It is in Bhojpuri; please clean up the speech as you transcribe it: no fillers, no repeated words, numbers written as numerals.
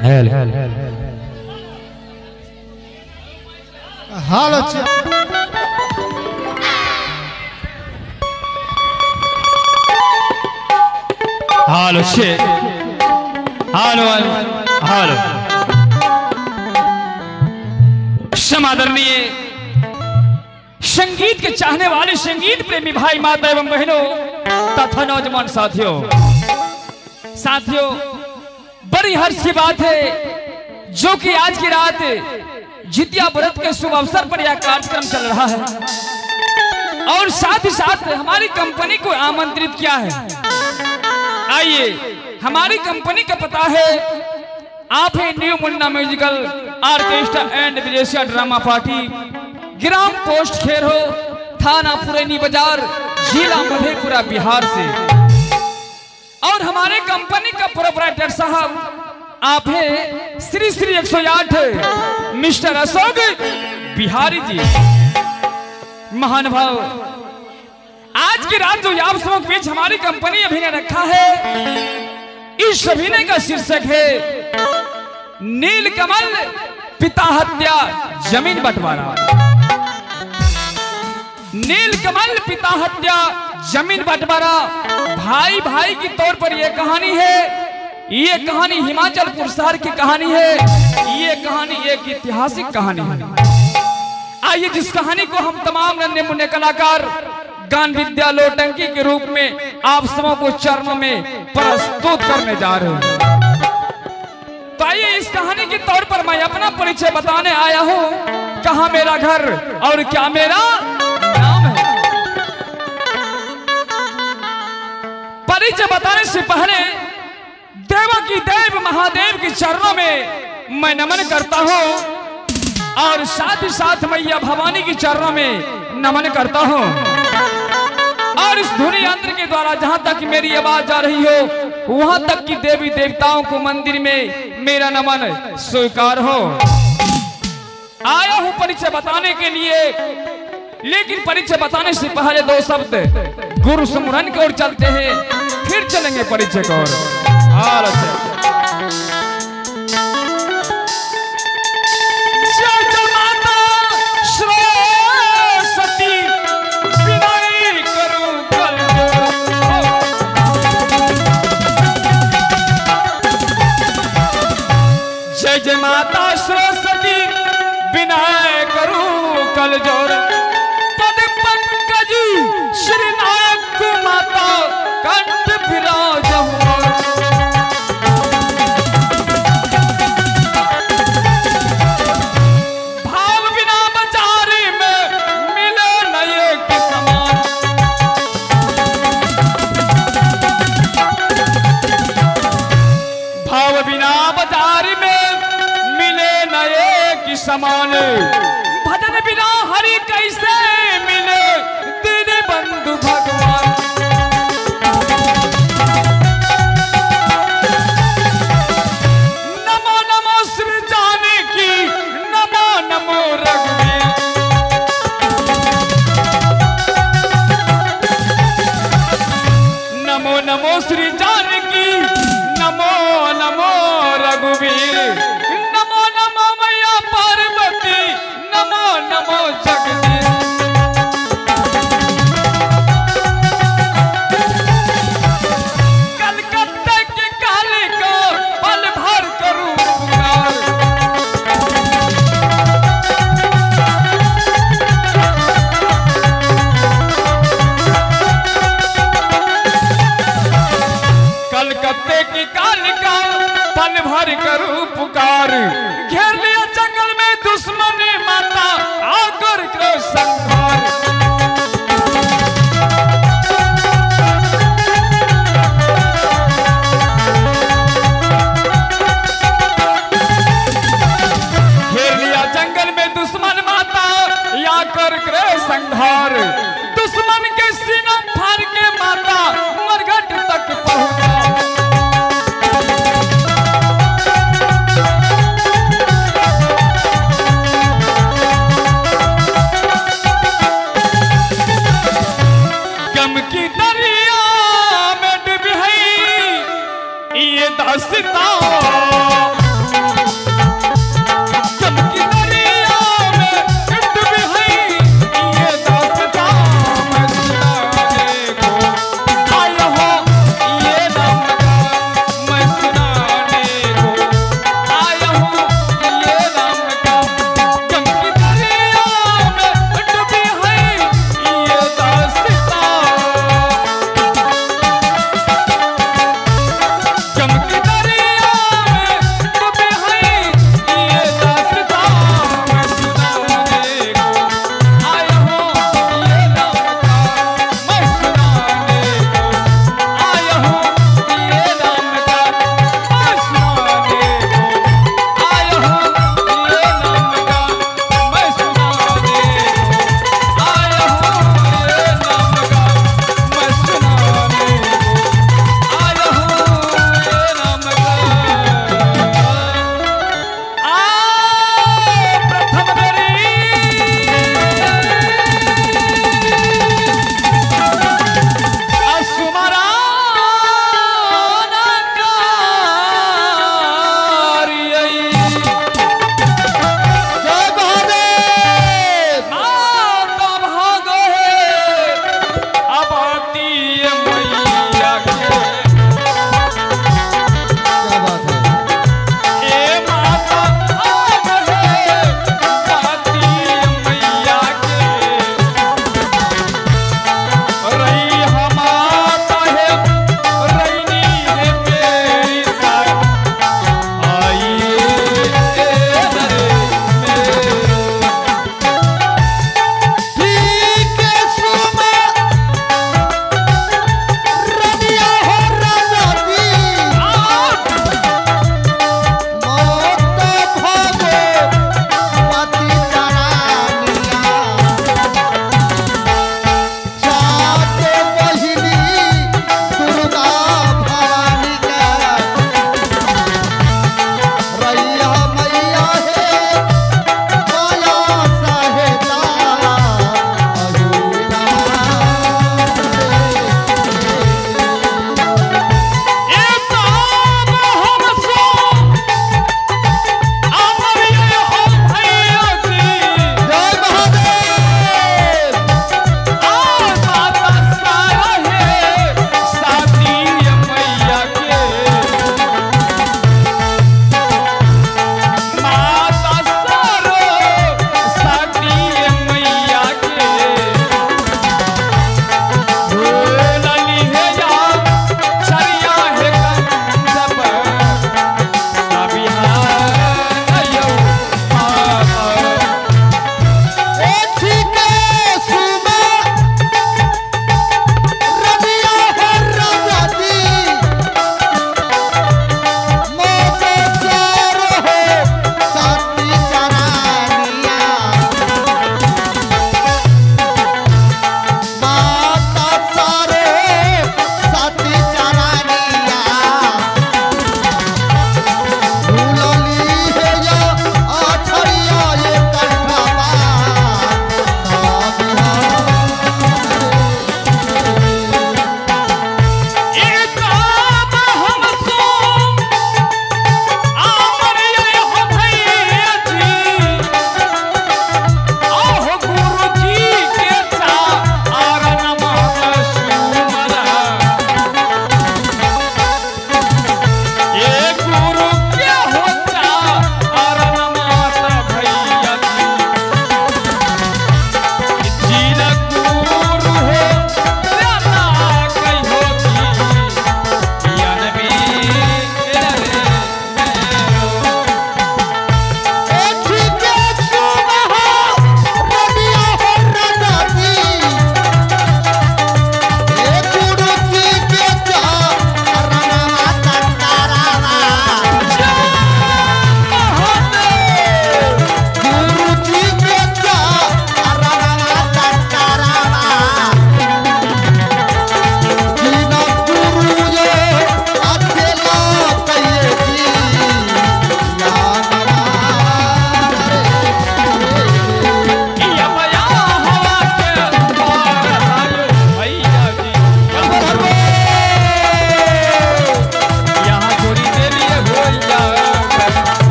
हेल हाल अच्छा हालो शे हालो हालो समादरणीय संगीत के चाहने वाले संगीत प्रेमी भाई माता एवं बहनों तथा नौजवान साथियों बड़ी हर्ष की बात है जो कि आज की रात जितिया व्रत के शुभ अवसर पर यह कार्यक्रम चल रहा है और साथ ही साथ हमारी कंपनी को आमंत्रित किया है। आइए, हमारी कंपनी का पता है आप है new Munna musical orchestra and Bidesiya drama party, gram post खेरो, थाना पुरैनी बाजार, जिला मधेपुरा, बिहार से। और हमारे कंपनी का प्रोपराइटर साहब आप है श्री श्री 108 मिस्टर अशोक बिहारी जी। महानुभाव, आज की रात जो आप सबों के बीच हमारी कंपनी अभिनय रखा है, इस अभिनय का शीर्षक है नीलकमल पिता हत्या जमीन बंटवारा। नीलकमल पिता हत्या जमीन बंटवारा भाई भाई की तौर पर यह कहानी है। ये कहानी हिमाचलपुर शहर की कहानी है। ये कहानी एक ऐतिहासिक कहानी है। आइए, जिस कहानी को हम तमाम नन्हे मुन्ने कलाकार गान विद्या लोटंकी के रूप में आप सबों को चरणों में प्रस्तुत करने जा रहे हैं। तो आइए, इस कहानी के तौर पर मैं अपना परिचय बताने आया हूँ। कहाँ मेरा घर और क्या मेरा नाम है। परिचय बताने से पहले देवकी देव महादेव के चरणों में मैं नमन करता हूँ और साथ ही साथ मैया भवानी के चरणों में नमन करता हूँ। और इस धुनी यंत्र के द्वारा जहाँ तक मेरी आवाज जा रही हो वहां तक की देवी देवताओं को मंदिर में मेरा नमन स्वीकार हो। आया हूँ परिचय बताने के लिए, लेकिन परिचय बताने से पहले दो शब्द गुरु सुमरन की ओर चलते हैं, फिर चलेंगे परिचय की ओर। जय जय माता सरस्वती विनय करूं कल जोर, पद पंकज श्री नायक माता कंठ विराज भाव बिना बाजारी में मिले नए के समान। भाव बिना बाजारी में नए की समान, भजन बिना हरि कैसे मिले दीन बंधु भगवान। नमो नमो श्री जानकी, नमो नमो रघुवीर। नमो नमो श्री जानकी, नमो नमो रघुवीर। नमो नमो जगदीश। कलकत्ते की काली को पल भर करूं पुकार। कलकत्ते की काली का पल भर करूं पुकार। घेर लिया जंगल में दुश्मन माता आकर करो संहार। घेर लिया जंगल में दुश्मन माता आकर करो संहार। दुश्मन के सीना फाड़ के माता मरघट तक पहुंचा। सितारा